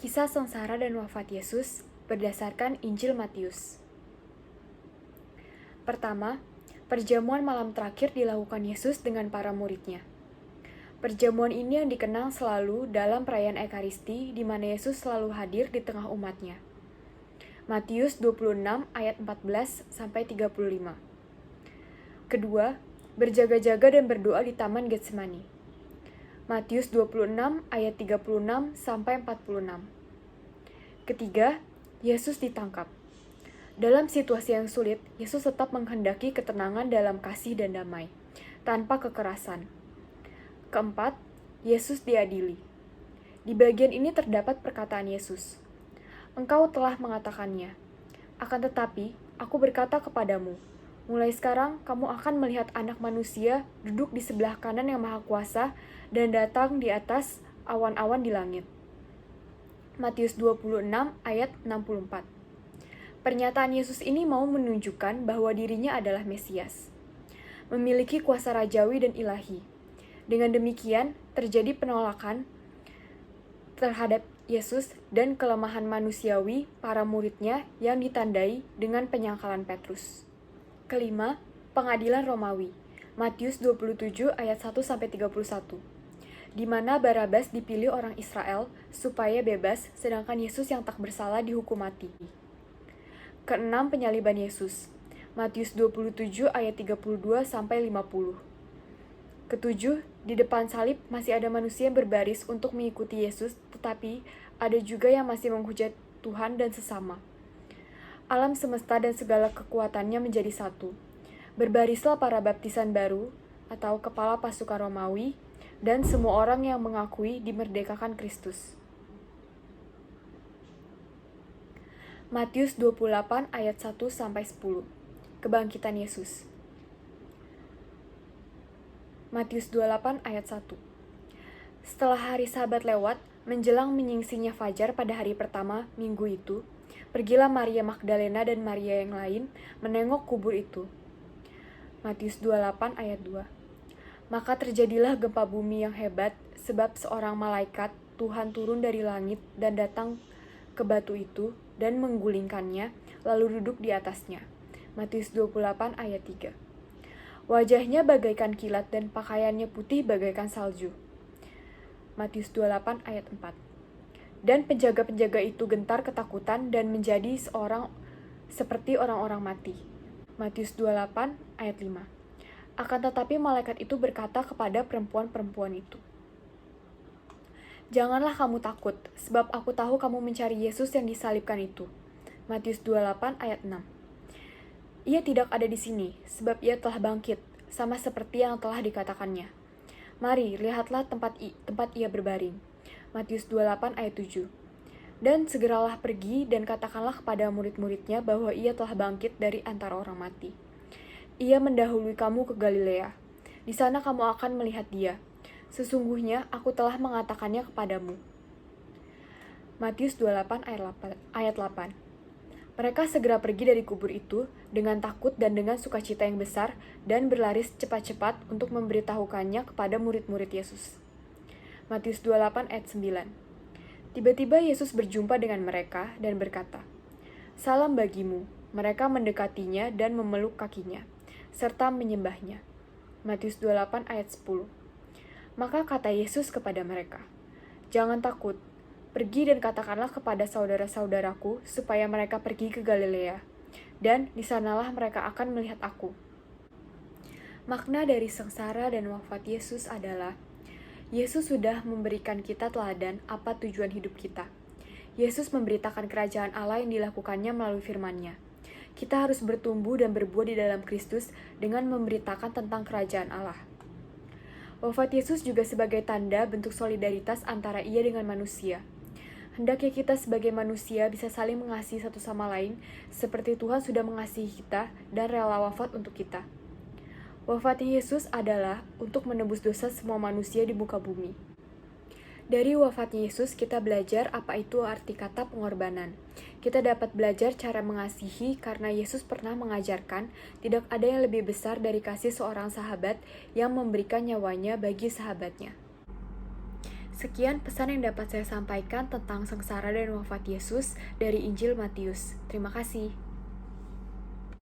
Kisah sengsara dan wafat Yesus berdasarkan Injil Matius. Pertama, perjamuan malam terakhir dilakukan Yesus dengan para muridnya. Perjamuan ini yang dikenang selalu dalam perayaan Ekaristi di mana Yesus selalu hadir di tengah umatnya. Matius 26 ayat 14-35. Kedua, berjaga-jaga dan berdoa di Taman Getsemani. Matius 26 ayat 36-46. Ketiga, Yesus ditangkap. Dalam situasi yang sulit, Yesus tetap menghendaki ketenangan dalam kasih dan damai, tanpa kekerasan. Keempat, Yesus diadili. Di bagian ini terdapat perkataan Yesus. Engkau telah mengatakannya. Akan tetapi, aku berkata kepadamu, mulai sekarang kamu akan melihat Anak Manusia duduk di sebelah kanan yang Maha Kuasa dan datang di atas awan-awan di langit. Matius 26 ayat 64. Pernyataan Yesus ini mau menunjukkan bahwa dirinya adalah Mesias, memiliki kuasa rajawi dan ilahi. Dengan demikian, terjadi penolakan terhadap Yesus dan kelemahan manusiawi para muridnya yang ditandai dengan penyangkalan Petrus. Kelima, pengadilan Romawi. Matius 27 ayat 1-31. Di mana Barabas dipilih orang Israel supaya bebas, sedangkan Yesus yang tak bersalah dihukum mati. Keenam, penyaliban Yesus. Matius 27 ayat 32-50. Ketujuh, di depan salib masih ada manusia yang berbaris untuk mengikuti Yesus, tetapi ada juga yang masih menghujat Tuhan dan sesama. Alam semesta dan segala kekuatannya menjadi satu. Berbarislah para baptisan baru atau kepala pasukan Romawi dan semua orang yang mengakui dimerdekakan Kristus. Matius 28 ayat 1-10. Kebangkitan Yesus. Matius 28 ayat 1. Setelah hari Sabat lewat, menjelang menyingsinya fajar pada hari pertama minggu itu, pergilah Maria Magdalena dan Maria yang lain menengok kubur itu. Matius 28 ayat 2. Maka terjadilah gempa bumi yang hebat, sebab seorang malaikat Tuhan turun dari langit dan datang ke batu itu dan menggulingkannya, lalu duduk di atasnya. Matius 28 ayat 3. Wajahnya bagaikan kilat dan pakaiannya putih bagaikan salju. Matius 28 ayat 4. Dan penjaga-penjaga itu gentar ketakutan dan menjadi seorang seperti orang-orang mati. Matius 28 ayat 5. Akan tetapi malaikat itu berkata kepada perempuan-perempuan itu, janganlah kamu takut, sebab aku tahu kamu mencari Yesus yang disalibkan itu. Matius 28 ayat 6. Ia tidak ada di sini, sebab ia telah bangkit, sama seperti yang telah dikatakannya. Mari, lihatlah tempat ia berbaring. Matius 28 ayat 7. Dan segeralah pergi dan katakanlah kepada murid-muridnya bahwa ia telah bangkit dari antara orang mati. Ia mendahului kamu ke Galilea. Di sana kamu akan melihat dia. Sesungguhnya aku telah mengatakannya kepadamu. Matius 28 ayat 8. Mereka segera pergi dari kubur itu dengan takut dan dengan sukacita yang besar dan berlari cepat-cepat untuk memberitahukannya kepada murid-murid Yesus. Matius 28 ayat 9. Tiba-tiba Yesus berjumpa dengan mereka dan berkata, salam bagimu. Mereka mendekatinya dan memeluk kakinya, serta menyembahnya. Matius 28 ayat 10. Maka kata Yesus kepada mereka, jangan takut, pergi dan katakanlah kepada saudara-saudaraku supaya mereka pergi ke Galilea, dan di sanalah mereka akan melihat aku. Makna dari sengsara dan wafat Yesus adalah, Yesus sudah memberikan kita teladan apa tujuan hidup kita. Yesus memberitakan kerajaan Allah yang dilakukannya melalui firman-Nya. Kita harus bertumbuh dan berbuah di dalam Kristus dengan memberitakan tentang kerajaan Allah. Wafat Yesus juga sebagai tanda bentuk solidaritas antara Ia dengan manusia. Hendaknya kita sebagai manusia bisa saling mengasihi satu sama lain, seperti Tuhan sudah mengasihi kita dan rela wafat untuk kita. Wafatnya Yesus adalah untuk menebus dosa semua manusia di muka bumi. Dari wafatnya Yesus, kita belajar apa itu arti kata pengorbanan. Kita dapat belajar cara mengasihi karena Yesus pernah mengajarkan tidak ada yang lebih besar dari kasih seorang sahabat yang memberikan nyawanya bagi sahabatnya. Sekian pesan yang dapat saya sampaikan tentang sengsara dan wafat Yesus dari Injil Matius. Terima kasih.